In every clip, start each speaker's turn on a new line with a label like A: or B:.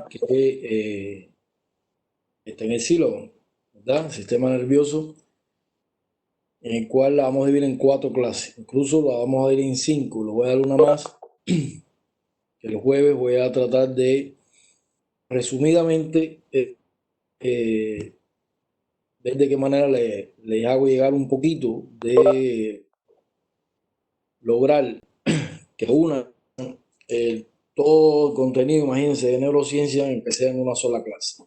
A: que está en el sílabo, ¿verdad? Sistema nervioso, en el cual la vamos a dividir en 4 clases. Incluso la vamos a dividir en 5. Le voy a dar una más, que el jueves voy a tratar de, resumidamente, eh, ver de qué manera les hago llegar un poquito de lograr que una todo el contenido, imagínense, de neurociencia, en que sea en una sola clase.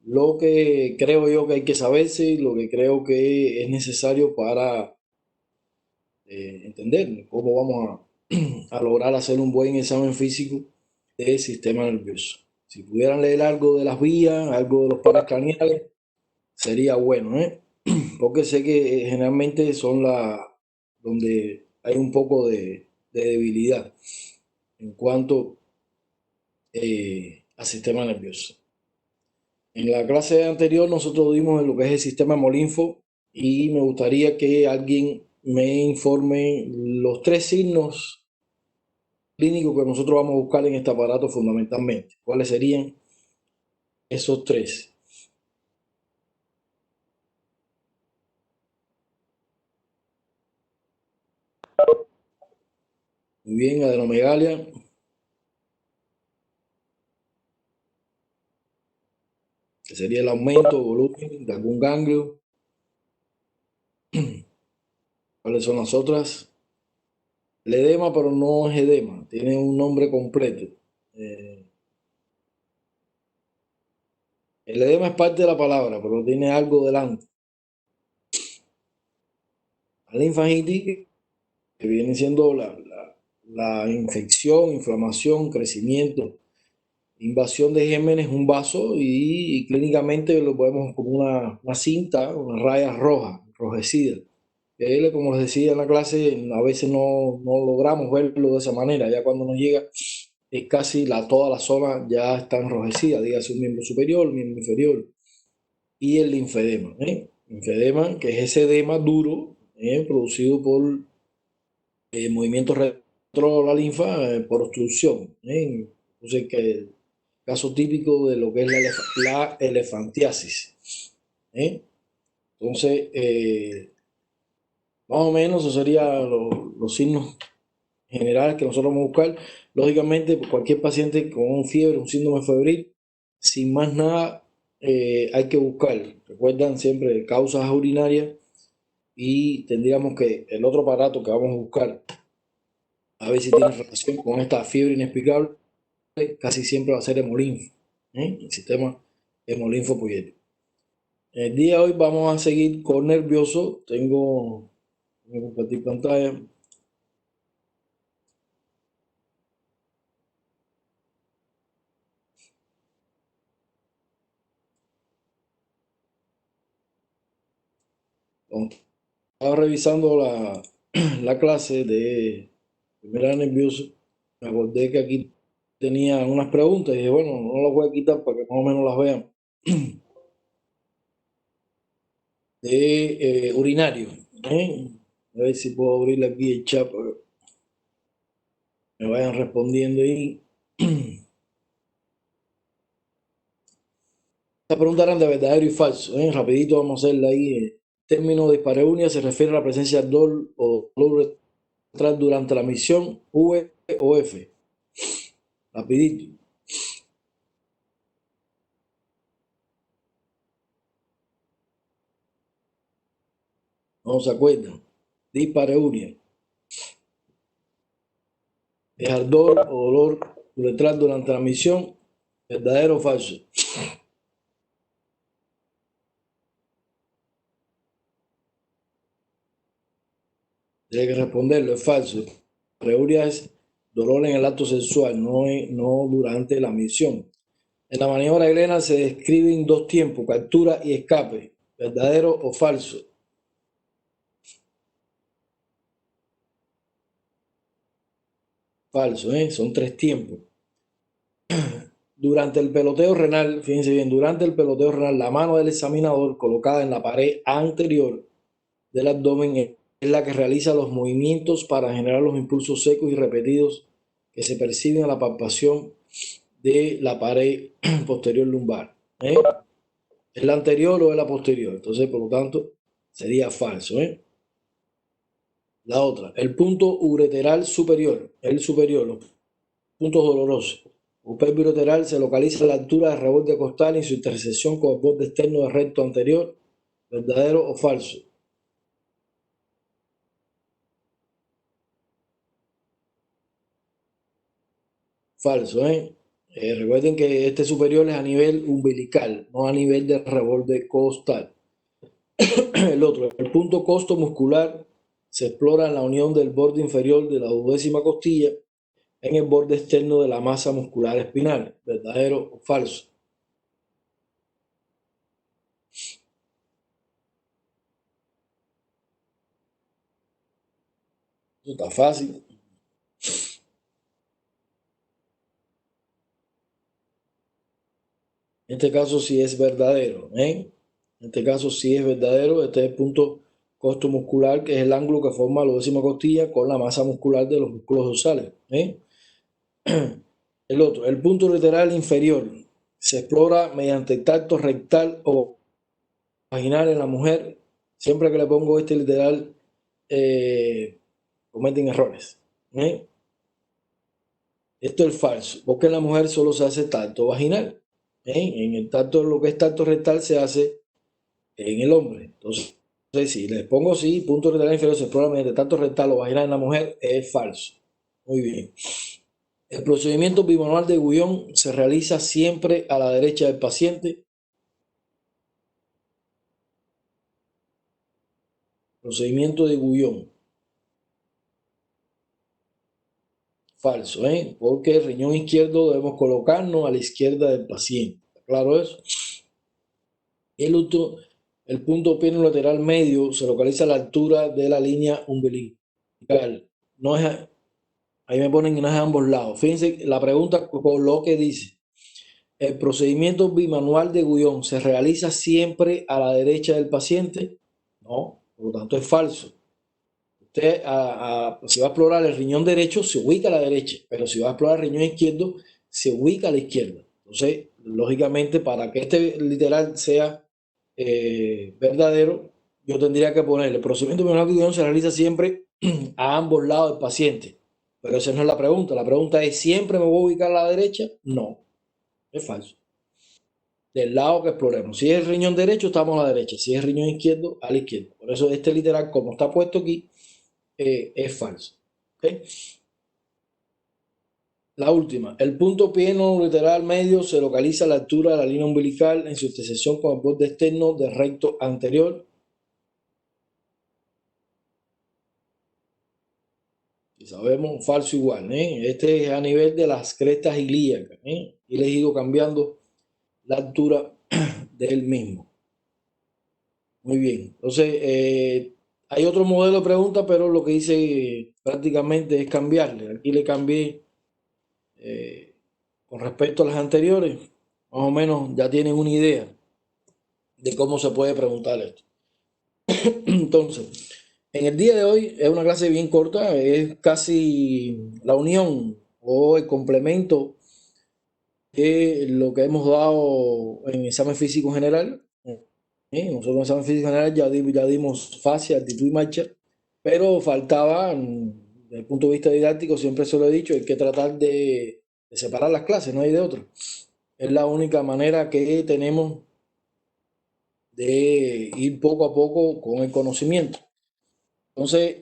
A: Lo que creo yo que hay que saberse y lo que creo que es necesario para entender cómo vamos a lograr hacer un buen examen físico del sistema nervioso. Si pudieran leer algo de las vías, algo de los pares craneales, sería bueno, ¿eh? Porque sé que generalmente son las donde hay un poco de debilidad en cuanto al sistema nervioso. En la clase anterior nosotros dimos lo que es el sistema hemolinfo y me gustaría que alguien me informe los 3 signos clínicos que nosotros vamos a buscar en este aparato fundamentalmente. ¿Cuáles serían esos 3? Muy bien, adenomegalia, que sería el aumento o volumen de algún ganglio. ¿Cuáles son las otras? El edema, pero no es edema, tiene un nombre completo. Eh, el edema es parte de la palabra, pero tiene algo delante. La linfagitis, que viene siendo la infección, inflamación, crecimiento, invasión de gémenes, un vaso y clínicamente lo podemos como una cinta, una raya roja, enrojecida. Él, como les decía en la clase, a veces no logramos verlo de esa manera. Ya cuando nos llega, es casi toda la zona ya está enrojecida, dígase un miembro superior, miembro inferior. Y el linfedema, ¿eh? Linfedema, que es ese edema duro, producido por movimiento retro de la linfa por obstrucción. Entonces, que el caso típico de lo que es la elefantiasis. Entonces, más o menos esos serían los signos generales que nosotros vamos a buscar. Lógicamente, cualquier paciente con fiebre, un síndrome febril, sin más nada, hay que buscar. Recuerdan siempre causas urinarias y tendríamos que el otro aparato que vamos a buscar a ver si tiene relación con esta fiebre inexplicable, casi siempre va a ser hemolinfo, el sistema hemolinfopoyético. El día de hoy vamos a seguir con nervioso. Voy a compartir pantalla. Estaba revisando la clase de primera nervioso. Me acordé que aquí tenía unas preguntas y dije, bueno, no las voy a quitar para que más o menos las vean. De urinario. ¿eh? A ver si puedo abrir aquí el chat para que me vayan respondiendo ahí. Esta pregunta eran de verdadero y falso. Rapidito vamos a hacerla ahí. Término de dispareunia se refiere a la presencia de dolor o dolor retral durante la misión V o F. Rapidito. No se acuerdan. Dispareunia. Es ardor o dolor retral durante la misión. ¿Verdadero o falso? Tiene que responderlo. Es falso. Dispareunia es dolor en el acto sexual, no durante la misión. En la maniobra de Elena se describen 2 tiempos, captura y escape. ¿Verdadero o falso? Falso, son 3 tiempos. Durante el peloteo renal, fíjense bien, durante el peloteo renal, la mano del examinador colocada en la pared anterior del abdomen es la que realiza los movimientos para generar los impulsos secos y repetidos que se perciben a la palpación de la pared posterior lumbar. ¿Es la anterior o es la posterior? Entonces, por lo tanto, sería falso. La otra, el punto ureteral superior, el superior, los puntos dolorosos. El bulbo ureteral se localiza a la altura del reborde costal en su intersección con el borde externo del recto anterior. ¿Verdadero o falso? Falso, ¿eh? Recuerden que este superior es a nivel umbilical, no a nivel del reborde costal. El otro, el punto costo muscular se explora en la unión del borde inferior de la duodécima costilla en el borde externo de la masa muscular espinal. ¿Verdadero o falso? Eso está fácil. En este caso sí es verdadero, ¿eh? En este caso sí es verdadero. Este es el punto costo muscular, que es el ángulo que forma la décima costilla con la masa muscular de los músculos dorsales. El otro, el punto lateral inferior, se explora mediante el tacto rectal o vaginal en la mujer. Siempre que le pongo este literal, cometen errores. ¿Eh? Esto es falso, porque en la mujer solo se hace tacto vaginal. En el tacto, lo que es tacto rectal se hace en el hombre. Entonces, si les pongo sí, punto rectal inferior se explora mediante tacto rectal o vaginal en la mujer, es falso. Muy bien. El procedimiento bimanual de Guión se realiza siempre a la derecha del paciente. Procedimiento de Guión. Falso, ¿eh? Porque el riñón izquierdo debemos colocarnos a la izquierda del paciente. ¿Claro eso? El otro, el punto pieno lateral medio se localiza a la altura de la línea umbilical. No es, ahí me ponen que no es a ambos lados. Fíjense la pregunta con lo que dice. El procedimiento bimanual de Guión se realiza siempre a la derecha del paciente. No, por lo tanto es falso. Usted si va a explorar el riñón derecho, se ubica a la derecha, pero si va a explorar el riñón izquierdo, se ubica a la izquierda. Entonces, lógicamente, para que este literal sea verdadero, yo tendría que poner el procedimiento bimanual de Guión se realiza siempre a ambos lados del paciente. Pero esa no es la pregunta. La pregunta es, ¿siempre me voy a ubicar a la derecha? No, es falso. Del lado que exploremos. Si es el riñón derecho, estamos a la derecha. Si es el riñón izquierdo, a la izquierda. Por eso este literal, como está puesto aquí, es falso. ¿Okay? La última. El punto pieno lateral medio se localiza a la altura de la línea umbilical en su intersección con el borde externo del recto anterior. Si sabemos, falso igual. Este es a nivel de las crestas ilíacas. Y les he ido cambiando la altura del mismo. Muy bien. Entonces, hay otro modelo de pregunta, pero lo que hice prácticamente es cambiarle. Aquí le cambié con respecto a las anteriores. Más o menos ya tienen una idea de cómo se puede preguntar esto. Entonces, en el día de hoy es una clase bien corta, es casi la unión o el complemento de lo que hemos dado en examen físico general. Nosotros en examen físico general ya dimos fascia, actitud y marcha, pero faltaba, desde el punto de vista didáctico, siempre se lo he dicho, hay que tratar de separar las clases, no hay de otra. Es la única manera que tenemos de ir poco a poco con el conocimiento. Entonces,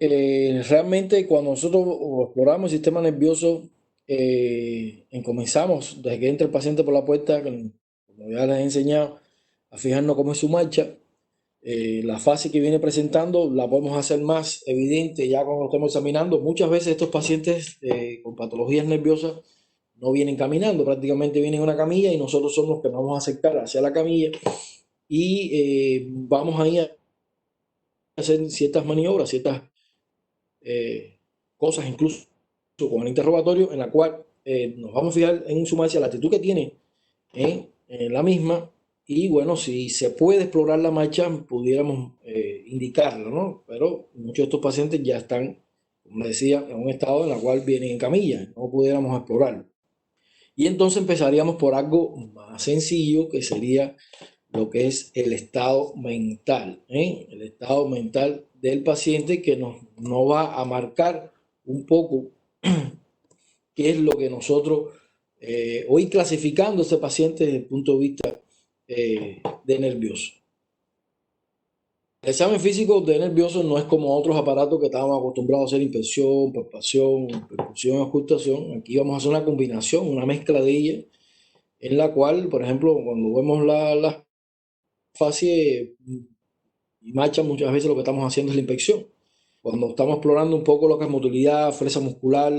A: realmente cuando nosotros exploramos el sistema nervioso, comenzamos desde que entra el paciente por la puerta, como ya les he enseñado, a fijarnos cómo es su marcha. La fase que viene presentando la podemos hacer más evidente ya cuando lo estemos examinando. Muchas veces estos pacientes con patologías nerviosas no vienen caminando, prácticamente vienen en una camilla y nosotros somos los que nos vamos a acercar hacia la camilla y vamos ahí a hacer ciertas maniobras, ciertas cosas, incluso con el interrogatorio, en la cual nos vamos a fijar en sumarse a la actitud que tiene en la misma. Y bueno, si se puede explorar la marcha, pudiéramos indicarlo, ¿no? Pero muchos de estos pacientes ya están, como decía, en un estado en el cual vienen en camilla, no pudiéramos explorarlo. Y entonces empezaríamos por algo más sencillo, que sería lo que es el estado mental, ¿eh? El estado mental del paciente, que nos va a marcar un poco qué es lo que nosotros hoy clasificando a este paciente desde el punto de vista de nervioso. El examen físico de nervioso no es como otros aparatos que estábamos acostumbrados a hacer: inspección, palpación, percusión, auscultación. Aquí vamos a hacer una combinación, una mezcla de ellas, en la cual, por ejemplo, cuando vemos la fascia y marcha, muchas veces lo que estamos haciendo es la inspección. Cuando estamos explorando un poco lo que es motilidad, fuerza muscular,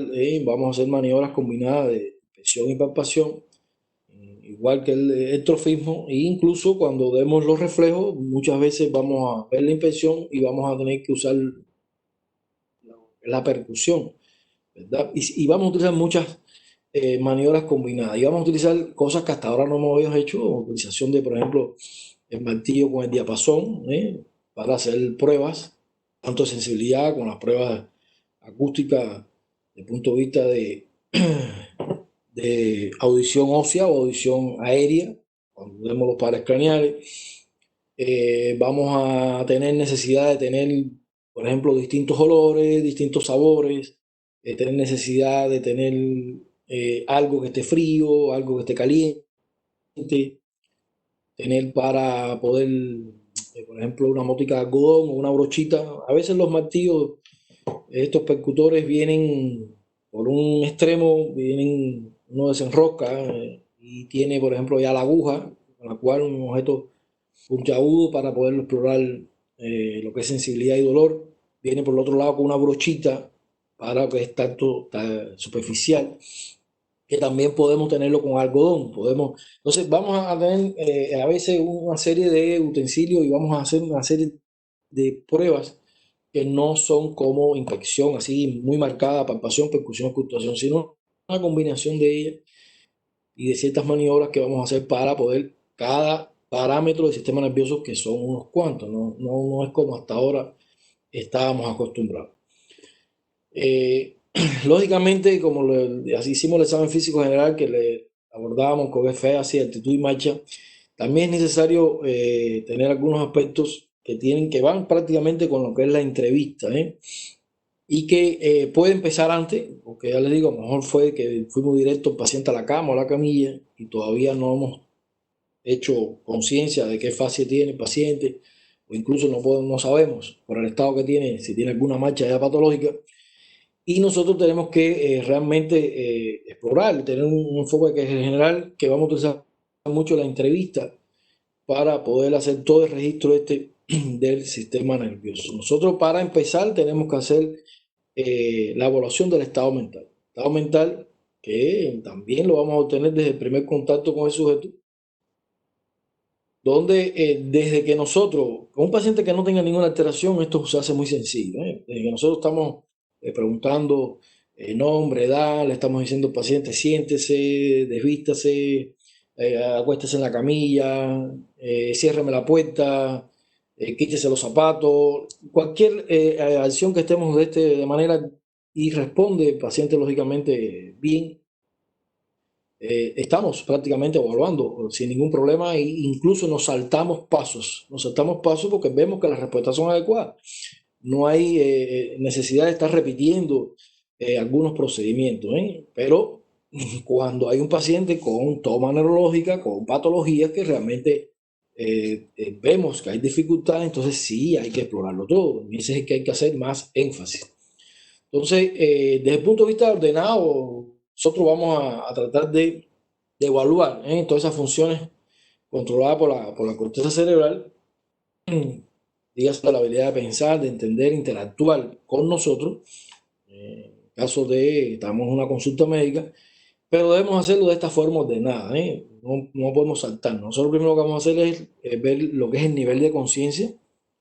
A: vamos a hacer maniobras combinadas de inspección y palpación, igual que el trofismo. E incluso cuando vemos los reflejos, muchas veces vamos a ver la inspección y vamos a tener que usar la percusión, ¿verdad? Y vamos a utilizar muchas maniobras combinadas. Y vamos a utilizar cosas que hasta ahora no hemos hecho: utilización de, por ejemplo, el martillo con el diapasón, para hacer pruebas, tanto de sensibilidad con las pruebas acústicas, desde el punto de vista de audición ósea o audición aérea, cuando vemos los pares craneales. Vamos a tener necesidad de tener, por ejemplo, distintos olores, distintos sabores, tener necesidad de tener algo que esté frío, algo que esté caliente, tener para poder, por ejemplo, una mótica de algodón o una brochita. A veces los martillos, estos percutores, vienen por un extremo, uno desenrosca y tiene, por ejemplo, ya la aguja, con la cual un objeto puntiagudo para poder explorar lo que es sensibilidad y dolor. Viene por el otro lado con una brochita para lo que es tacto superficial, que también podemos tenerlo con algodón. Entonces vamos a tener a veces una serie de utensilios y vamos a hacer una serie de pruebas que no son como inspección así muy marcada, palpación, percusión, ocultación, sino una combinación de ellas y de ciertas maniobras que vamos a hacer para poder cada parámetro del sistema nervioso, que son unos cuantos, no es como hasta ahora estábamos acostumbrados. Lógicamente, como así hicimos el examen físico general, que le abordábamos con fe, así, actitud y marcha, también es necesario tener algunos aspectos que van prácticamente con lo que es la entrevista, y que puede empezar antes, porque ya les digo, a lo mejor fue que fuimos directo el paciente a la cama o a la camilla y todavía no hemos hecho conciencia de qué fase tiene el paciente, o incluso no sabemos por el estado que tiene, si tiene alguna marcha ya patológica. Y nosotros tenemos que realmente explorar, tener un enfoque que es general, que vamos a utilizar mucho la entrevista para poder hacer todo el registro del sistema nervioso. Nosotros, para empezar, tenemos que hacer la evaluación del estado mental. Estado mental que también lo vamos a obtener desde el primer contacto con el sujeto, donde desde que nosotros, con un paciente que no tenga ninguna alteración, esto se hace muy sencillo. Desde que nosotros estamos preguntando nombre, edad, le estamos diciendo al paciente: siéntese, desvístase, acuéstese en la camilla, ciérreme la puerta, quítese los zapatos, cualquier acción que estemos de manera, y responde el paciente lógicamente bien, estamos prácticamente evaluando sin ningún problema, e incluso nos saltamos pasos porque vemos que las respuestas son adecuadas. No hay necesidad de estar repitiendo algunos procedimientos, pero cuando hay un paciente con toma neurológica, con patologías que realmente vemos que hay dificultades, entonces sí hay que explorarlo todo. Y ese es el que hay que hacer más énfasis. Entonces, desde el punto de vista ordenado, nosotros vamos a tratar de evaluar todas esas funciones controladas por la corteza cerebral, dígase la habilidad de pensar, de entender, interactuar con nosotros, en caso de estamos en una consulta médica, pero debemos hacerlo de esta forma ordenada, no podemos saltar. Nosotros lo primero que vamos a hacer es ver lo que es el nivel de conciencia,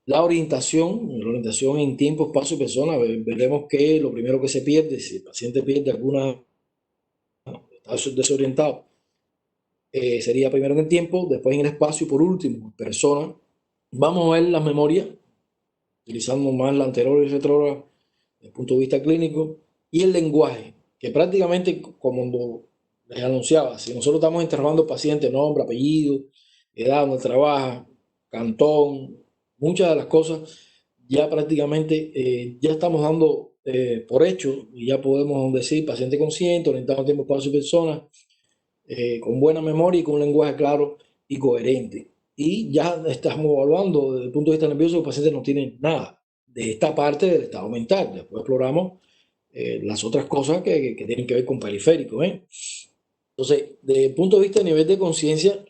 A: la orientación en tiempo, espacio y persona. Veremos que lo primero que se pierde, si el paciente pierde alguna, está desorientado, sería primero en el tiempo, después en el espacio y por último, persona. Vamos a ver las memorias, utilizando más la anterior y retrógrada desde el punto de vista clínico, y el lenguaje, que prácticamente como les anunciaba, si nosotros estamos interrogando al paciente, nombre, apellido, edad, donde trabaja, cantón, muchas de las cosas, ya prácticamente ya estamos dando por hecho y ya podemos decir paciente consciente, orientado a tiempo, espacio y persona, con buena memoria y con un lenguaje claro y coherente. Y ya estamos evaluando desde el punto de vista nervioso que el paciente no tiene nada de esta parte del estado mental. Después exploramos las otras cosas que tienen que ver con periféricos. Entonces, desde el punto de vista de nivel de conciencia,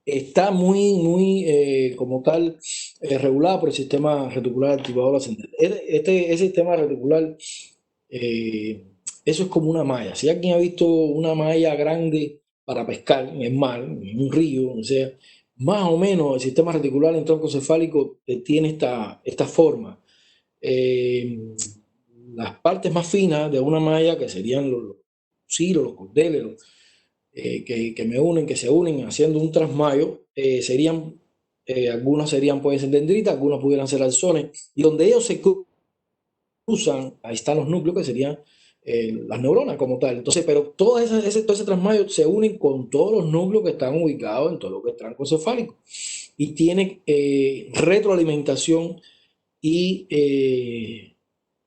A: está muy como tal regulada por el sistema reticular activador ascendente. Ese sistema reticular, eh, eso es como una malla. Si alguien ha visto una malla grande para pescar en el mar, en un río, o sea, más o menos el sistema reticular en tronco cefálico tiene esta forma. Eh, las partes más finas de una malla, que serían los hilos, los cordeles, que me unen, que se unen haciendo un trasmayo, serían, algunos serían, pueden ser dendritas, algunos pudieran ser alzones, y donde ellos se cruzan, ahí están los núcleos que serían las neuronas como tal. Entonces, pero todo ese trasmayo se unen con todos los núcleos que están ubicados en todo lo que es tronco cefálico y tiene retroalimentación y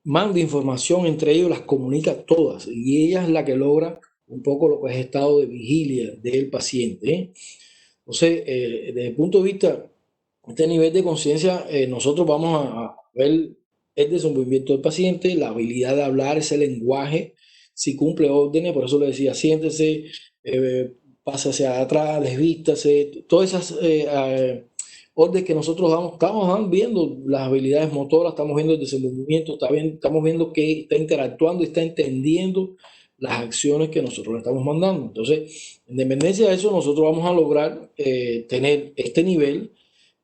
A: manda información entre ellos, las comunica todas y ella es la que logra un poco lo que es estado de vigilia del paciente. Entonces, desde el punto de vista de este nivel de conciencia, nosotros vamos a ver el desenvolvimiento del paciente, la habilidad de hablar, ese lenguaje, si cumple órdenes, por eso le decía, siéntese, pase hacia atrás, desvístase, todas esas órdenes que nosotros damos, estamos viendo las habilidades motoras, estamos viendo el desenvolvimiento, estamos viendo que está interactuando, está entendiendo las acciones que nosotros le estamos mandando. Entonces, en dependencia de eso, nosotros vamos a lograr tener este nivel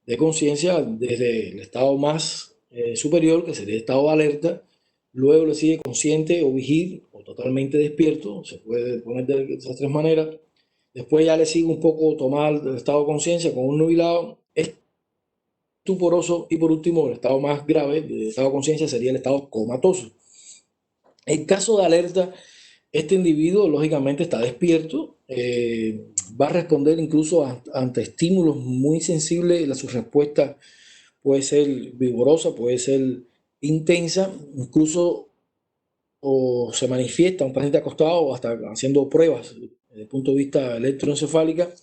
A: de conciencia desde el estado más superior, que sería el estado de alerta, luego le sigue consciente o vigil o totalmente despierto, se puede poner de esas tres maneras, después ya le sigue un poco tomar el estado de conciencia con un nubilado estuporoso y por último el estado más grave del estado de conciencia sería el estado comatoso. En caso de alerta, este individuo lógicamente está despierto, va a responder incluso ante estímulos muy sensibles, su respuesta puede ser vigorosa, puede ser intensa, incluso o se manifiesta un paciente acostado o hasta haciendo pruebas desde el punto de vista electroencefálica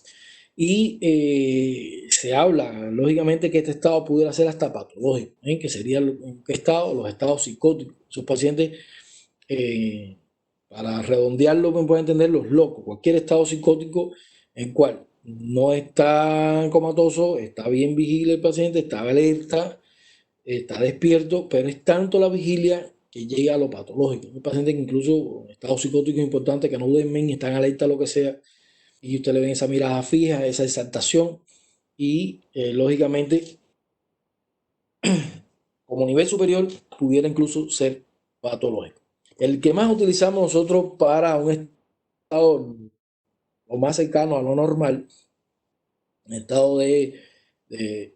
A: y se habla lógicamente que este estado pudiera ser hasta patológico, que sería en qué estado, los estados psicóticos. Esos pacientes eh, para redondearlo, me pueden entender los locos, cualquier estado psicótico en cual no está comatoso, está bien vigilante el paciente, está alerta, está despierto, pero es tanto la vigilia que llega a lo patológico. Hay pacientes que incluso en estado psicótico importante que no duermen, están alerta a lo que sea, y usted le ven esa mirada fija, esa exaltación, y lógicamente, como nivel superior, pudiera incluso ser patológico. El que más utilizamos nosotros para un estado lo más cercano a lo normal, en estado de, de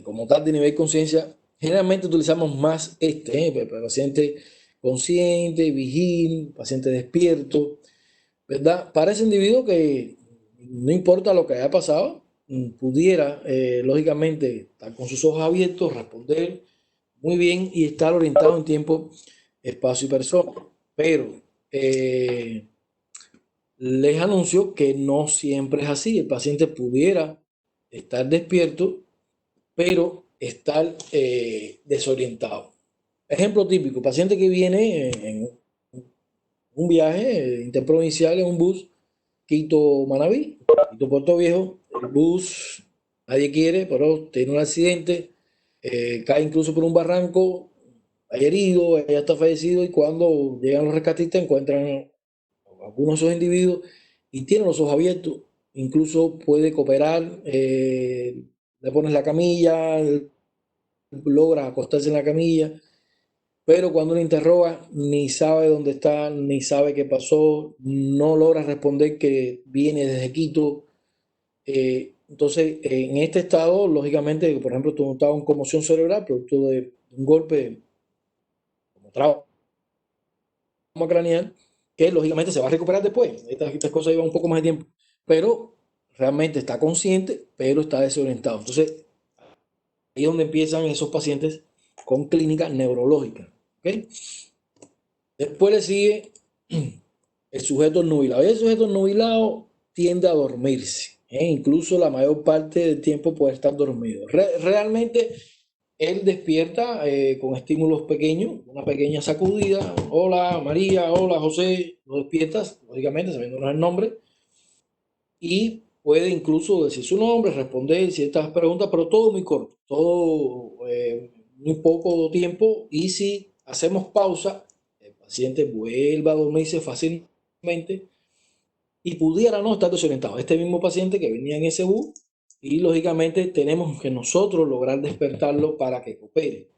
A: como tal de nivel de conciencia, generalmente utilizamos más paciente consciente, vigil, paciente despierto, ¿verdad? Para ese individuo que no importa lo que haya pasado, pudiera lógicamente estar con sus ojos abiertos, responder muy bien y estar orientado en tiempo, espacio y persona. Pero les anuncio que no siempre es así. El paciente pudiera estar despierto, pero estar desorientado. Ejemplo típico, paciente que viene en un viaje interprovincial en un bus Quito-Manabí, Quito-Puerto Viejo, el bus nadie quiere, pero tiene un accidente, cae incluso por un barranco, hay herido, ya está fallecido y cuando llegan los rescatistas encuentran algunos de esos individuos y tienen los ojos abiertos, incluso puede cooperar, le pones la camilla, logra acostarse en la camilla, pero cuando le interroga ni sabe dónde está, ni sabe qué pasó, no logra responder que viene desde Quito. Entonces, en este estado, lógicamente, por ejemplo, tú estabas en conmoción cerebral, producto de un golpe como trauma craneal, que lógicamente se va a recuperar después. Estas cosas llevan un poco más de tiempo, pero realmente está consciente, pero está desorientado. Entonces, ahí es donde empiezan esos pacientes con clínica neurológica. ¿Okay? Después le sigue el sujeto nubilado. Y el sujeto nubilado tiende a dormirse. Incluso la mayor parte del tiempo puede estar dormido. Realmente él despierta con estímulos pequeños, una pequeña sacudida. Hola María, hola José. Lo despiertas, lógicamente, sabiéndonos el nombre. Y puede incluso decir su nombre, responder ciertas preguntas, pero todo muy corto, todo muy poco tiempo. Y si hacemos pausa, el paciente vuelve a dormirse fácilmente y pudiera no estar desorientado. Este mismo paciente que venía en ese bus, y lógicamente tenemos que nosotros lograr despertarlo para que coopere,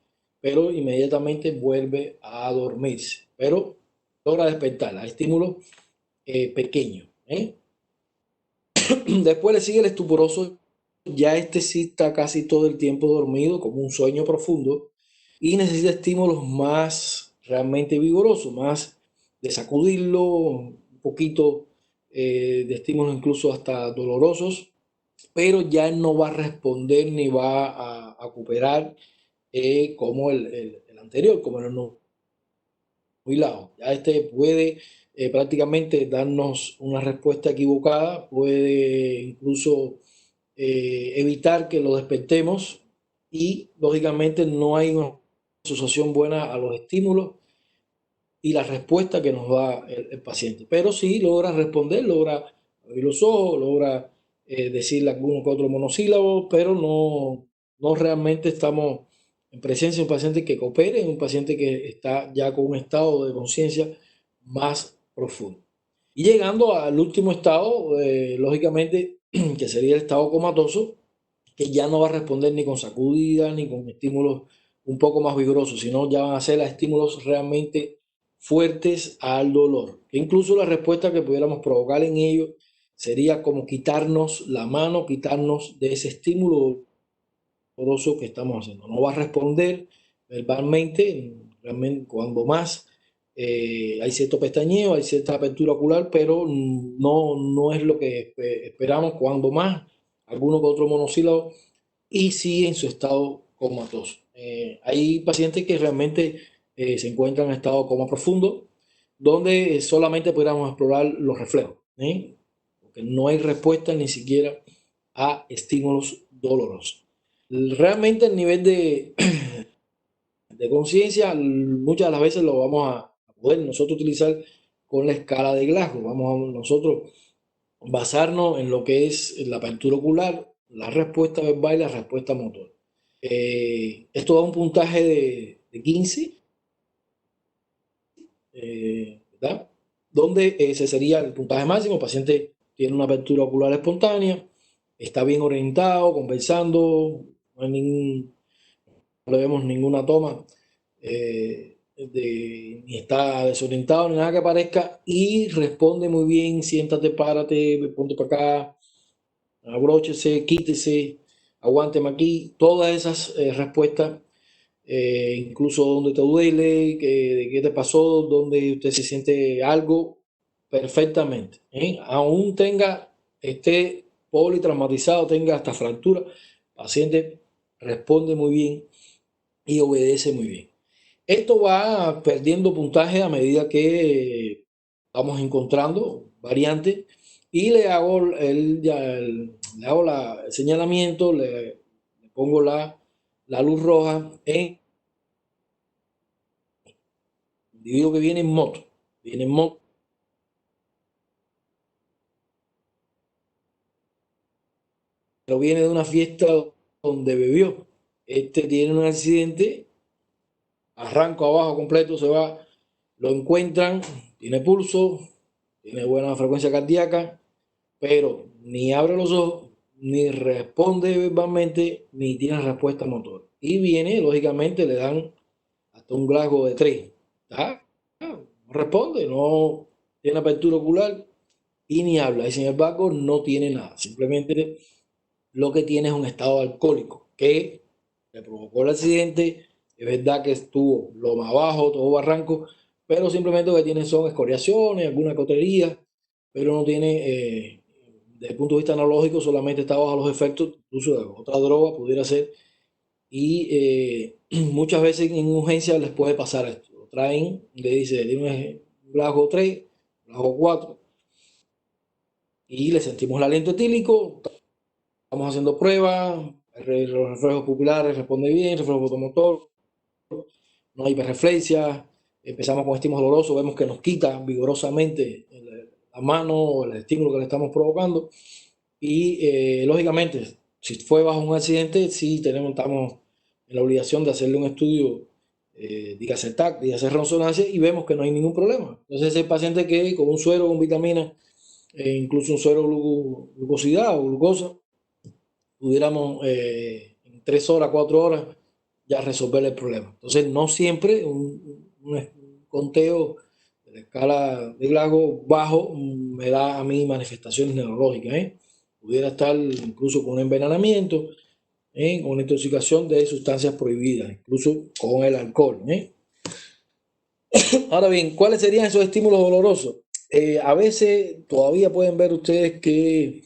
A: pero inmediatamente vuelve a dormirse, pero logra despertar a estímulos pequeños. Después le sigue el estuporoso, ya este sí está casi todo el tiempo dormido, como un sueño profundo, y necesita estímulos más realmente vigorosos, más de sacudirlo, un poquito de estímulos incluso hasta dolorosos, pero ya él no va a responder ni va a cooperar como el anterior, como el nubilado. Ya este puede prácticamente darnos una respuesta equivocada, puede incluso evitar que lo despertemos, y lógicamente no hay una asociación buena a los estímulos y la respuesta que nos da el paciente. Pero sí logra responder, logra abrir los ojos, logra decirle alguno que otro monosílabo, pero no realmente estamos en presencia de un paciente que coopere, un paciente que está ya con un estado de conciencia más profundo. Y llegando al último estado, lógicamente, que sería el estado comatoso, que ya no va a responder ni con sacudidas ni con estímulos un poco más vigorosos, sino ya van a ser estímulos realmente fuertes al dolor. E incluso la respuesta que pudiéramos provocar en ellos sería como quitarnos la mano, quitarnos de ese estímulo doloroso que estamos haciendo. No va a responder verbalmente, realmente cuando más hay cierto pestañeo, hay cierta apertura ocular, pero no es lo que esperamos. Cuando más alguno que otro monosílabo, y sigue en su estado comatoso. Hay pacientes que realmente se encuentran en estado de coma profundo, donde solamente pudiéramos explorar los reflejos, porque no hay respuesta ni siquiera a estímulos dolorosos. Realmente el nivel de conciencia muchas de las veces lo vamos a poder nosotros utilizar con la escala de Glasgow. Vamos a nosotros basarnos en lo que es la apertura ocular, la respuesta verbal y la respuesta motor. Esto da un puntaje de 15, ¿verdad? Donde ese sería el puntaje máximo. El paciente tiene una apertura ocular espontánea, está bien orientado, conversando, no le vemos ninguna toma, ni está desorientado ni nada que parezca, y responde muy bien: siéntate, párate, ponte para acá, abróchese, quítese, aguánteme aquí. Todas esas respuestas, incluso donde te duele, qué te pasó, donde usted se siente algo, perfectamente. Aún esté politraumatizado, tenga hasta fractura, el paciente responde muy bien y obedece muy bien. Esto va perdiendo puntaje a medida que vamos encontrando variantes, y le hago el señalamiento, le pongo la luz roja en el individuo que viene en moto, pero viene de una fiesta donde bebió. Este tiene un accidente, arranco abajo completo, se va, lo encuentran, tiene pulso, tiene buena frecuencia cardíaca, pero ni abre los ojos, ni responde verbalmente, ni tiene respuesta motor. Y viene, lógicamente, le dan hasta un Glasgow de 3. No responde, no tiene apertura ocular y ni habla. Y sin embargo, no tiene nada. Simplemente lo que tiene es un estado alcohólico que le provocó el accidente. Es verdad que estuvo lo más abajo, todo barranco, pero simplemente lo que tiene son escoriaciones, alguna cotrería, pero no tiene, desde el punto de vista analógico, solamente está bajo los efectos, incluso de otra droga pudiera ser, y muchas veces en urgencia les puede pasar esto. Lo traen, le dice, tiene un GLAGO 3, GLAGO 4, y le sentimos el aliento etílico, estamos haciendo pruebas, los reflejos pupulares responden bien, reflejo fotomotor, no hay hiperreflexia, empezamos con estímulo doloroso, vemos que nos quita vigorosamente la mano o el estímulo que le estamos provocando, y lógicamente, si fue bajo un accidente, sí estamos en la obligación de hacerle un estudio, dígase TAC, dígase resonancia, y vemos que no hay ningún problema. Entonces el paciente que con un suero con vitamina, incluso un suero glucosidad o glucosa, pudiéramos en 3 horas, 4 horas ya resolver el problema. Entonces no siempre un conteo de la escala de GLAGO bajo me da a mí manifestaciones neurológicas, ¿eh? Pudiera estar incluso con un envenenamiento, con una intoxicación de sustancias prohibidas, incluso con el alcohol, ¿eh? Ahora bien, ¿cuáles serían esos estímulos dolorosos? A veces todavía pueden ver ustedes que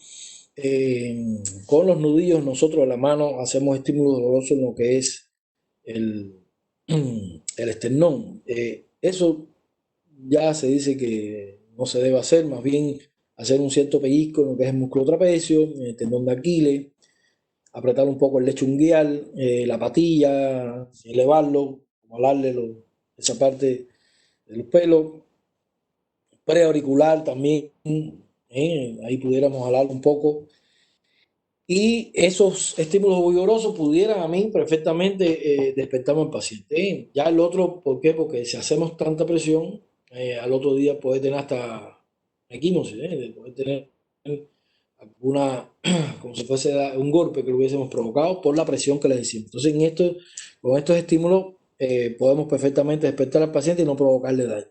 A: con los nudillos nosotros a la mano hacemos estímulos dolorosos en lo que es el, el esternón. Eso ya se dice que no se debe hacer, más bien hacer un cierto pellizco en lo que es el músculo trapecio, el tendón de Aquiles, apretar un poco el lecho unguial, la patilla, elevarlo, jalarle esa parte de los pelos, preauricular también, ahí pudiéramos jalar un poco. Y esos estímulos vigorosos pudieran a mí perfectamente despertarme al paciente. Ya el otro, ¿por qué? Porque si hacemos tanta presión, al otro día puede tener hasta equimosis, puede tener alguna, como si fuese un golpe que lo hubiésemos provocado por la presión que le hicimos. Entonces, con estos estímulos podemos perfectamente despertar al paciente y no provocarle daño.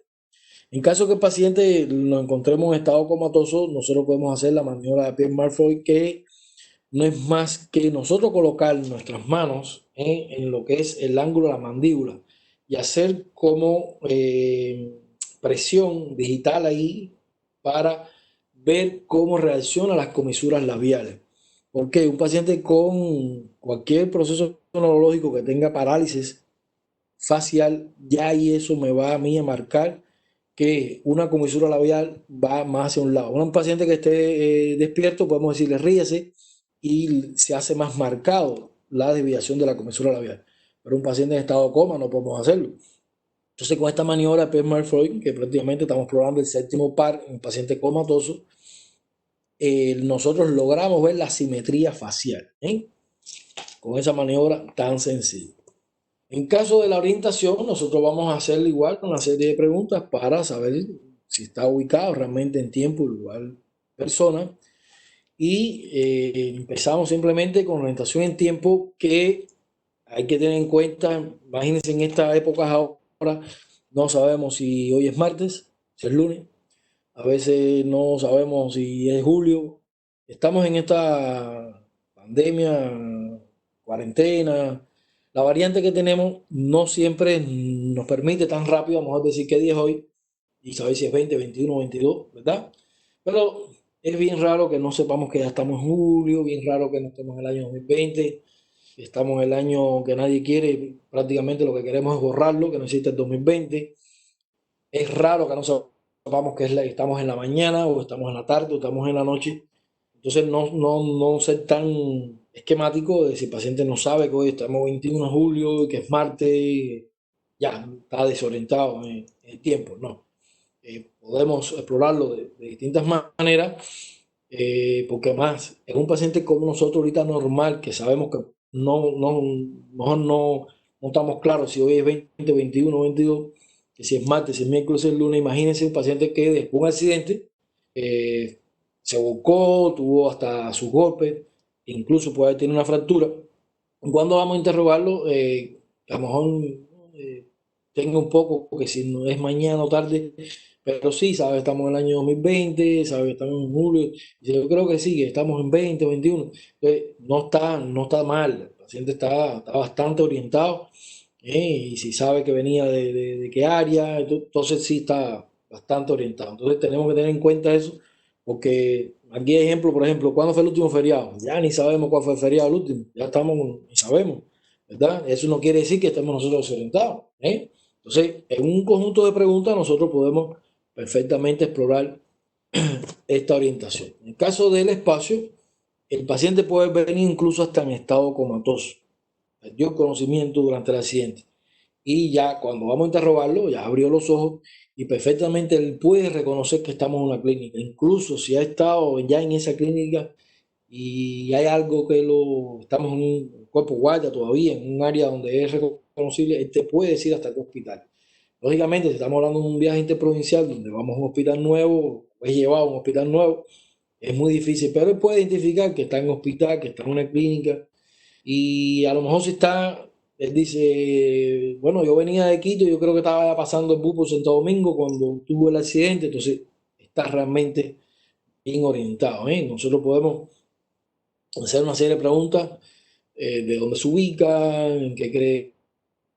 A: En caso que el paciente lo encontremos en estado comatoso, nosotros podemos hacer la maniobra de Pierre-Marfroy, que no es más que nosotros colocar nuestras manos en lo que es el ángulo de la mandíbula y hacer como presión digital ahí para ver cómo reaccionan las comisuras labiales. Porque un paciente con cualquier proceso neurológico que tenga parálisis facial, ya ahí eso me va a mí a marcar que una comisura labial va más hacia un lado. Un paciente que esté despierto, podemos decirle ríese y se hace más marcado la desviación de la comisura labial. Pero un paciente en estado de coma no podemos hacerlo. Entonces, con esta maniobra de Pierre-Marfroy, que prácticamente estamos probando el séptimo par en un paciente comatoso, nosotros logramos ver la simetría facial, con esa maniobra tan sencilla. En caso de la orientación, nosotros vamos a hacer igual una serie de preguntas para saber si está ubicado realmente en tiempo, lugar, persona. Y empezamos simplemente con orientación en tiempo, que hay que tener en cuenta. Imagínense, en esta época ahora no sabemos si hoy es martes, si es lunes, a veces no sabemos si es julio. Estamos en esta pandemia, cuarentena. La variante que tenemos no siempre nos permite tan rápido, a lo mejor decir qué día es hoy y saber si es 20, 21, 22, ¿verdad? Pero es bien raro que no sepamos que ya estamos en julio, bien raro que no estemos en el año 2020, estamos en el año que nadie quiere, prácticamente lo que queremos es borrarlo, que no existe el 2020. Es raro que no sepamos que estamos en la mañana o estamos en la tarde o estamos en la noche. Entonces no ser tan esquemático de si el paciente no sabe que hoy estamos 21 de julio, que es martes, ya está desorientado en el tiempo. No. Podemos explorarlo de distintas maneras, porque más es un paciente como nosotros ahorita normal, que sabemos que mejor no estamos claros si hoy es 20, 21, 22, que si es martes, si es miércoles, si es lunes. Imagínense un paciente que después de un accidente eh, se volcó, tuvo hasta sus golpes, incluso puede tener una fractura. Cuando vamos a interrogarlo, a lo mejor tenga un poco, porque si no es mañana o tarde, pero sí, sabe, estamos en el año 2020, sabe, estamos en julio. Yo creo que sí, que estamos en 20, 21. No está mal, el paciente está bastante orientado y si sabe que venía de qué área, entonces sí está bastante orientado. Entonces tenemos que tener en cuenta eso, porque aquí hay ejemplo, por ejemplo, ¿cuándo fue el último feriado? Ya ni sabemos cuál fue el feriado el último, ya estamos, ni sabemos, ¿verdad? Eso no quiere decir que estemos nosotros desorientados, ¿eh? Entonces, en un conjunto de preguntas nosotros podemos perfectamente explorar esta orientación. En el caso del espacio, el paciente puede venir incluso hasta en estado comatoso, perdió conocimiento durante el accidente. Y ya cuando vamos a interrogarlo, ya abrió los ojos y perfectamente él puede reconocer que estamos en una clínica. Incluso si ha estado ya en esa clínica y hay algo que estamos en un cuerpo guardia todavía, en un área donde es reconocible, él te puede decir hasta qué hospital. Lógicamente, si estamos hablando de un viaje interprovincial donde vamos a un hospital nuevo, o es llevado a un hospital nuevo, es muy difícil, pero él puede identificar que está en un hospital, que está en una clínica, y a lo mejor si está, él dice, bueno, yo venía de Quito, yo creo que estaba pasando el bus por Santo Domingo cuando tuvo el accidente, entonces está realmente bien orientado, ¿eh? Nosotros podemos hacer una serie de preguntas de dónde se ubica, en qué cree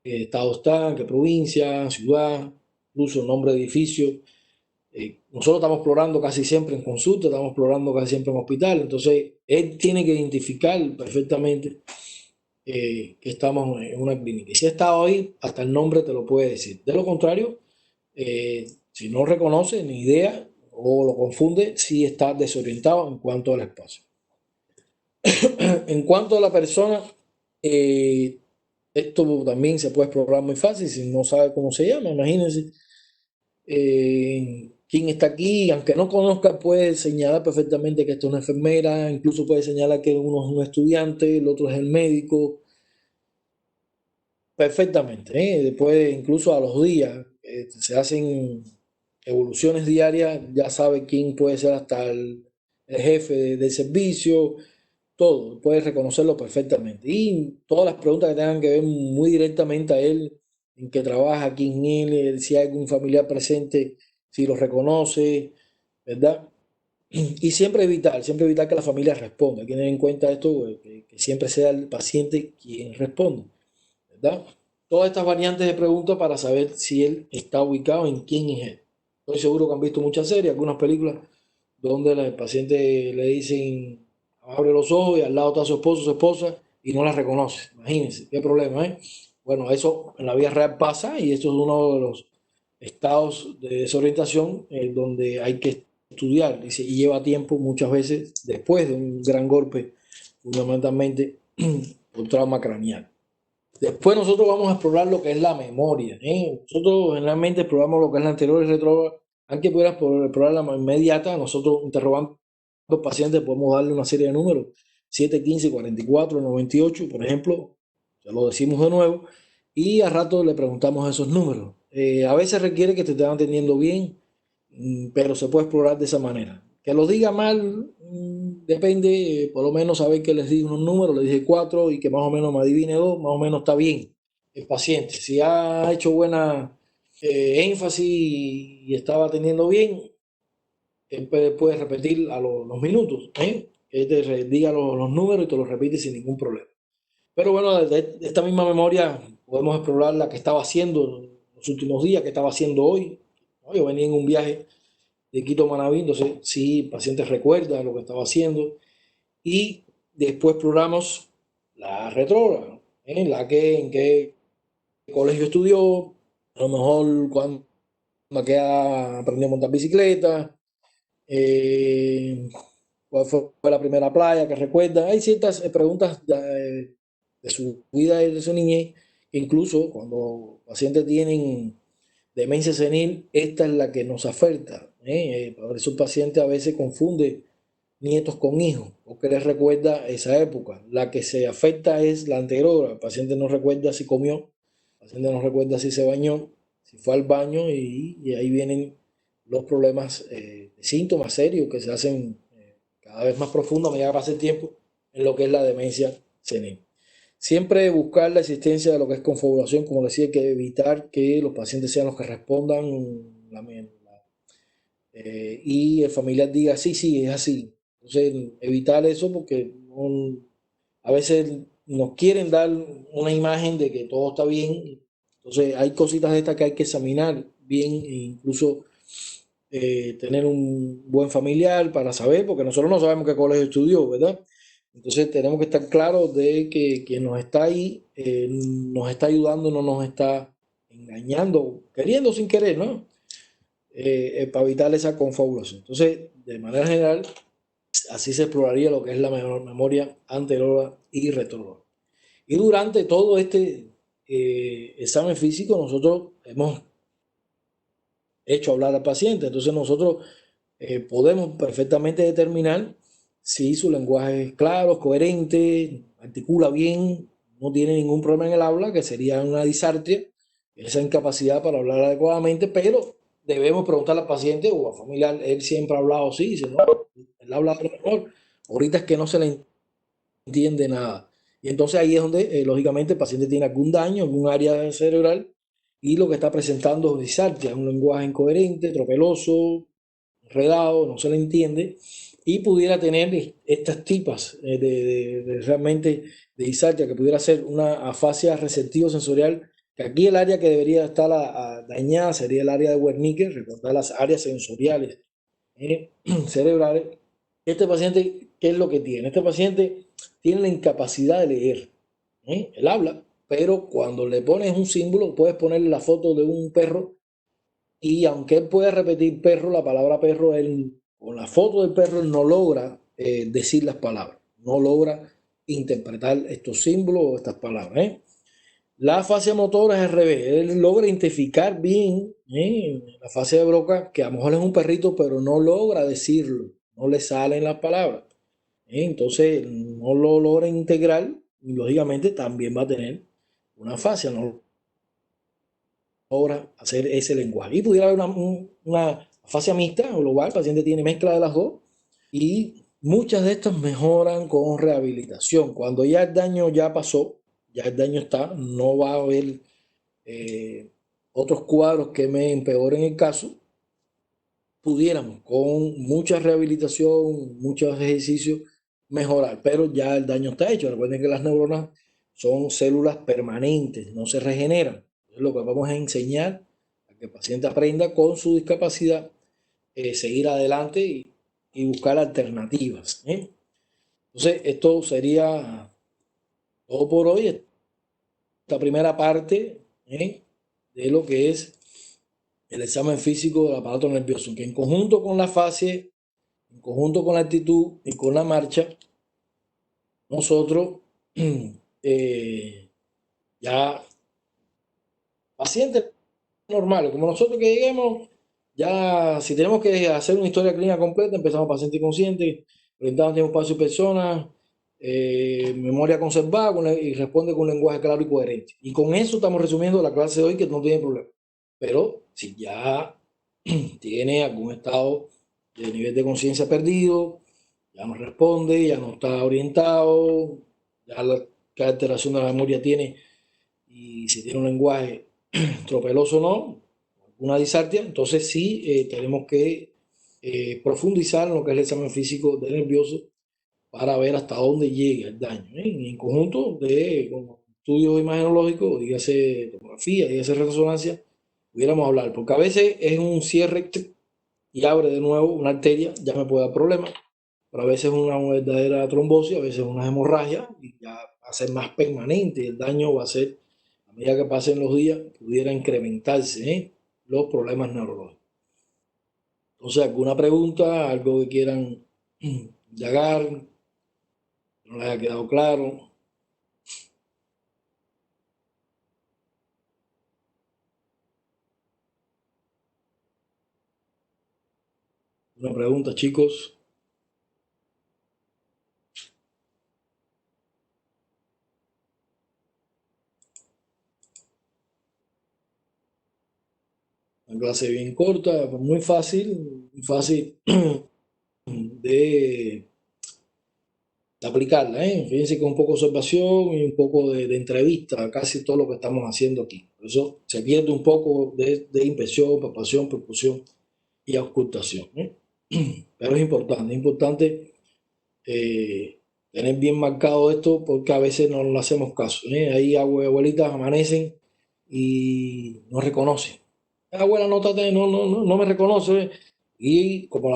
A: qué estado está, en qué provincia, ciudad, incluso nombre de edificio. Nosotros estamos explorando casi siempre en consulta, estamos explorando casi siempre en hospital, entonces él tiene que identificar perfectamente que estamos en una clínica. Y si ha estado ahí, hasta el nombre te lo puede decir. De lo contrario, si no reconoce ni idea o lo confunde, sí está desorientado en cuanto al espacio. En cuanto a la persona, eh, esto también se puede explorar muy fácil si no sabe cómo se llama. Imagínense quién está aquí, aunque no conozca, puede señalar perfectamente que esto es una enfermera, incluso puede señalar que uno es un estudiante, el otro es el médico, perfectamente, ¿eh? Después, incluso a los días, se hacen evoluciones diarias, ya sabe quién puede ser hasta el jefe del servicio, todo, puede reconocerlo perfectamente. Y todas las preguntas que tengan que ver muy directamente a él, en qué trabaja, quién es él, si hay algún familiar presente, si lo reconoce, ¿verdad? Y siempre evitar que la familia responda. Hay que tener en cuenta esto, que siempre sea el paciente quien responda, ¿verdad? Todas estas variantes de preguntas para saber si él está ubicado en quién es él. Estoy seguro que han visto muchas series, algunas películas, donde el paciente le dicen, abre los ojos y al lado está su esposo, su esposa, y no la reconoce. Imagínense, qué problema, ¿eh? Bueno, eso en la vida real pasa y esto es uno de los estados de desorientación donde hay que estudiar y lleva tiempo muchas veces después de un gran golpe, fundamentalmente por trauma craneal. Después nosotros vamos a explorar lo que es la memoria, ¿eh? Nosotros generalmente exploramos lo que es la anterior y retrógrada. Antes pudiera explorar la inmediata, nosotros interrogando al paciente podemos darle una serie de números, 7, 15, 44, 98, por ejemplo, ya lo decimos de nuevo, y a rato le preguntamos esos números. A veces requiere que te estén atendiendo bien, pero se puede explorar de esa manera. Que lo diga mal, depende, por lo menos saber que les di unos números, le dije 4 y que más o menos me adivine 2, más o menos está bien el paciente. Si ha hecho buena énfasis y estaba atendiendo bien, él puede repetir a los minutos, ¿eh? Que te diga los números y te los repite sin ningún problema. Pero bueno, desde esta misma memoria podemos explorar la que estaba haciendo los últimos días, que estaba haciendo hoy. ¿No? Yo venía en un viaje de Quito a Manaví, entonces sí, el paciente recuerda lo que estaba haciendo y después exploramos la retrógrada, ¿eh? En qué colegio estudió, a lo mejor cuando aprendió a montar bicicleta, eh, cuál fue la primera playa que recuerda. Hay ciertas preguntas de su vida y de su niñez que incluso cuando pacientes tienen demencia senil, esta es la que nos afecta, ¿eh? Por eso el paciente a veces confunde nietos con hijos, porque les recuerda esa época. La que se afecta es la anterior. El paciente no recuerda si comió, el paciente no recuerda si se bañó, si fue al baño, y ahí vienen los problemas, síntomas serios que se hacen cada vez más profundos a medida que pasa el tiempo en lo que es la demencia senil. Siempre buscar la existencia de lo que es confabulación, como decía, hay que evitar que los pacientes sean los que respondan y el familiar diga, sí, sí, es así. Entonces, evitar eso porque a veces nos quieren dar una imagen de que todo está bien. Entonces hay cositas de estas que hay que examinar bien, e incluso tener un buen familiar para saber, porque nosotros no sabemos qué colegio estudió, ¿verdad? Entonces tenemos que estar claros de que quien nos está ahí nos está ayudando, no nos está engañando, queriendo sin querer, ¿no? Para evitar esa confabulación. Entonces, de manera general, así se exploraría lo que es la memoria anterior y retrógrada. Y durante todo este examen físico, nosotros hemos hecho hablar al paciente. Entonces, nosotros podemos perfectamente determinar si su lenguaje es claro, coherente, articula bien, no tiene ningún problema en el habla, que sería una disartria, esa incapacidad para hablar adecuadamente, pero debemos preguntarle al paciente o al familiar, él siempre ha hablado así, dice, no, él habla a lo mejor, ahorita es que no se le entiende nada. Y entonces ahí es donde, lógicamente, el paciente tiene algún daño, algún área cerebral, y lo que está presentando es disartria, un lenguaje incoherente, tropeloso, enredado, no se le entiende, y pudiera tener estas tipas realmente de disartria, que pudiera ser una afasia receptivo sensorial, que aquí el área que debería estar dañada sería el área de Wernicke, recordar las áreas sensoriales cerebrales. Este paciente, ¿qué es lo que tiene? Este paciente tiene la incapacidad de leer. Él habla, pero cuando le pones un símbolo, puedes ponerle la foto de un perro y aunque él puede repetir perro, la palabra perro, él con la foto del perro él no logra decir las palabras, no logra interpretar estos símbolos o estas palabras. La fascia motora es al revés, él logra identificar bien la fascia de Broca, que a lo mejor es un perrito, pero no logra decirlo, no le salen las palabras. Entonces no lo logra integrar y lógicamente también va a tener una fascia, no logra hacer ese lenguaje. Y pudiera haber una fascia mixta o global, el paciente tiene mezcla de las dos y muchas de estas mejoran con rehabilitación. Cuando ya el daño ya pasó, ya el daño está, no va a haber otros cuadros que me empeoren el caso. Pudiéramos con mucha rehabilitación, muchos ejercicios mejorar, pero ya el daño está hecho. Recuerden que las neuronas son células permanentes, no se regeneran. Entonces, lo que vamos a enseñar a que el paciente aprenda con su discapacidad, seguir adelante y buscar alternativas. Entonces, esto sería todo por hoy. Esta primera parte de lo que es el examen físico del aparato nervioso, que en conjunto con la fase, en conjunto con la actitud y con la marcha, nosotros ya pacientes normales, como nosotros que lleguemos, ya si tenemos que hacer una historia clínica completa, empezamos paciente inconsciente, orientado en tiempo, espacio y personas, memoria conservada y responde con un lenguaje claro y coherente. Y con eso estamos resumiendo la clase de hoy, que no tiene problema. Pero si ya tiene algún estado de nivel de conciencia perdido, ya no responde, ya no está orientado, ya qué alteración de la memoria tiene y si tiene un lenguaje tropeloso o no, una disartria, entonces sí tenemos que profundizar en lo que es el examen físico del nervioso para ver hasta dónde llega el daño. En conjunto de estudios imagenológicos, dígase tomografía, dígase resonancia, pudiéramos hablar, porque a veces es un cierre y abre de nuevo una arteria, ya me puede dar problemas, pero a veces es una verdadera trombosis, a veces una hemorragia, y ya va a ser más permanente, el daño va a ser, a medida que pasen los días, pudiera incrementarse los problemas neurológicos. Entonces, ¿alguna pregunta, algo que quieran indagar, que no les haya quedado claro? Una pregunta, chicos. Una clase bien corta, muy fácil, de aplicarla. Fíjense que un poco de observación y un poco de entrevista, casi todo lo que estamos haciendo aquí. Por eso se pierde un poco de impresión, palpación, percusión y auscultación. Pero es importante tener bien marcado esto porque a veces no le hacemos caso. Ahí abuelitas amanecen y no reconocen. Abuela, no me reconoce. Y como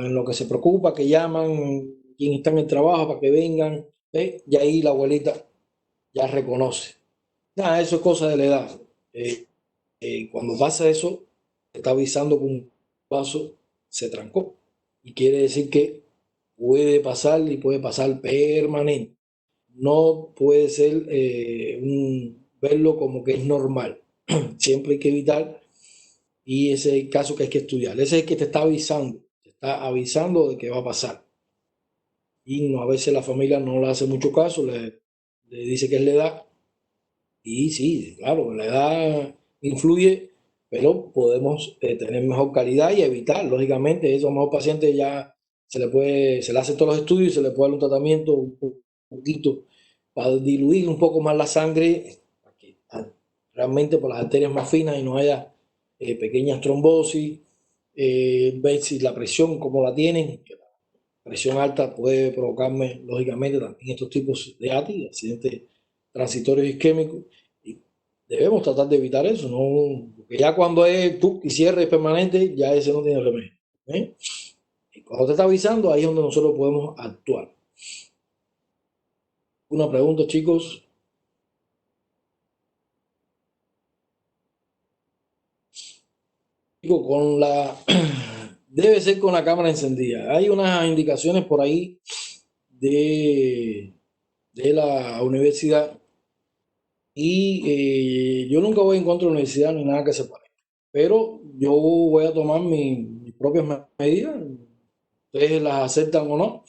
A: en lo que se preocupa, que llaman, quien está en el trabajo para que vengan, y ahí la abuelita ya reconoce. Nada, eso es cosa de la edad. Cuando pasa eso, te está avisando que un vaso se trancó. Y quiere decir que puede pasar y puede pasar permanente. No puede ser verlo como que es normal. Siempre hay que evitar, y ese es el caso que hay que estudiar. Ese es el que te está avisando de que va a pasar. Y no, a veces la familia no le hace mucho caso, le dice que es la edad. Y sí, claro, la edad influye, pero podemos tener mejor calidad y evitar, lógicamente, eso a mejor paciente ya se le hace todos los estudios y se le puede dar un tratamiento un poquito para diluir un poco más la sangre, para que realmente por las arterias más finas y no haya pequeñas trombosis, ver si la presión, cómo la tienen. Presión alta puede provocarme, lógicamente, también estos tipos de ATI, accidentes transitorios isquémicos, y debemos tratar de evitar eso, ¿no? Porque ya cuando es tú y cierre permanente, ya ese no tiene remedio. ¿Eh? Y cuando te está avisando, ahí es donde nosotros podemos actuar. Una pregunta, chicos. Con la debe ser con la cámara encendida. Hay unas indicaciones por ahí de, de la universidad. Y yo nunca voy en contra de la universidad ni nada que se parezca. Pero yo voy a tomar mis propias medidas. Ustedes las aceptan o no.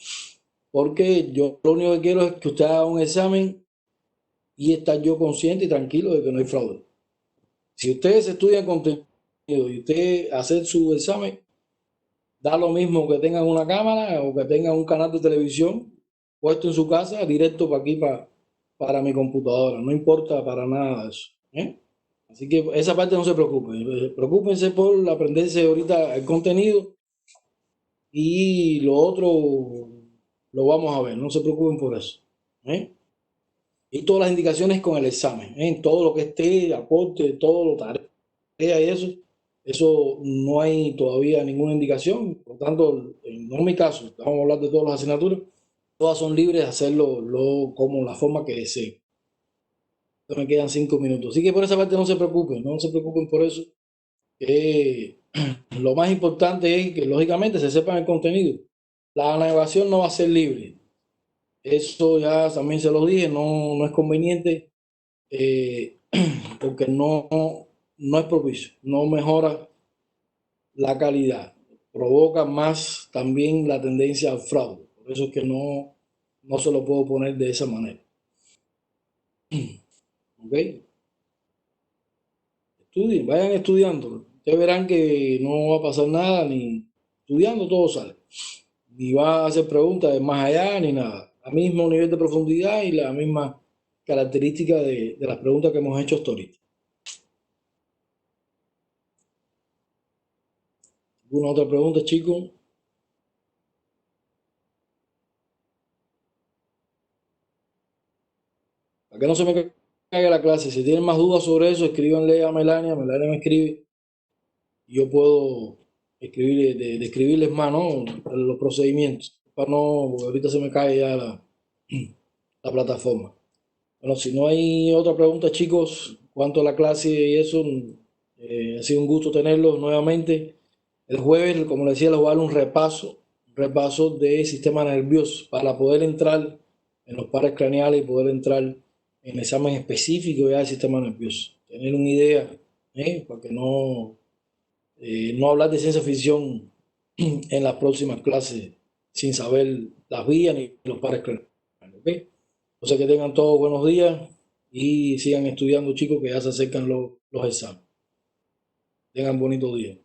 A: Porque yo lo único que quiero es que usted haga un examen y estar yo consciente y tranquilo de que no hay fraude. Si ustedes estudian contenido y usted hace su examen, da lo mismo que tengan una cámara o que tengan un canal de televisión puesto en su casa, directo para aquí, para mi computadora. No importa para nada eso. ¿Eh? Así que esa parte no se preocupen. Preocúpense por aprenderse ahorita el contenido, y lo otro lo vamos a ver. No se preocupen por eso. ¿Eh? Y todas las indicaciones con el examen. Todo lo que esté, aporte, todo lo tarea y eso no hay todavía ninguna indicación. Por tanto, no es mi caso. Vamos a hablar de todas las asignaturas. Todas son libres de hacerlo como la forma que deseen. Me quedan 5 minutos. Así que por esa parte no se preocupen por eso. Lo más importante es que lógicamente se sepan el contenido. La navegación no va a ser libre. Eso ya también se lo dije, no es conveniente, porque no es propicio, no mejora la calidad, provoca más también la tendencia al fraude. Por eso es que no se lo puedo poner de esa manera. ¿Ok? Estudien, vayan estudiando. Ustedes verán que no va a pasar nada, ni estudiando todo sale. Ni va a hacer preguntas de más allá, ni nada. El mismo nivel de profundidad y la misma característica de las preguntas que hemos hecho hasta ahorita. ¿Alguna otra pregunta, chicos? Para que no se me caiga la clase. Si tienen más dudas sobre eso, escríbanle a Melania. Melania me escribe y yo puedo escribir, describirles más, ¿no? Los procedimientos. Para no, porque ahorita se me cae ya la plataforma. Bueno, si no hay otra pregunta, chicos, cuanto a la clase y eso, ha sido un gusto tenerlos nuevamente. El jueves, como les decía, les voy a dar un repaso de sistema nervioso para poder entrar en los pares craneales y poder entrar en el examen específico ya del sistema nervioso. Tener una idea, para que no hablar de ciencia ficción en las próximas clases sin saber las vías ni los pares craneales. ¿Ok? O sea, que tengan todos buenos días y sigan estudiando, chicos, que ya se acercan los exámenes. Tengan bonito día.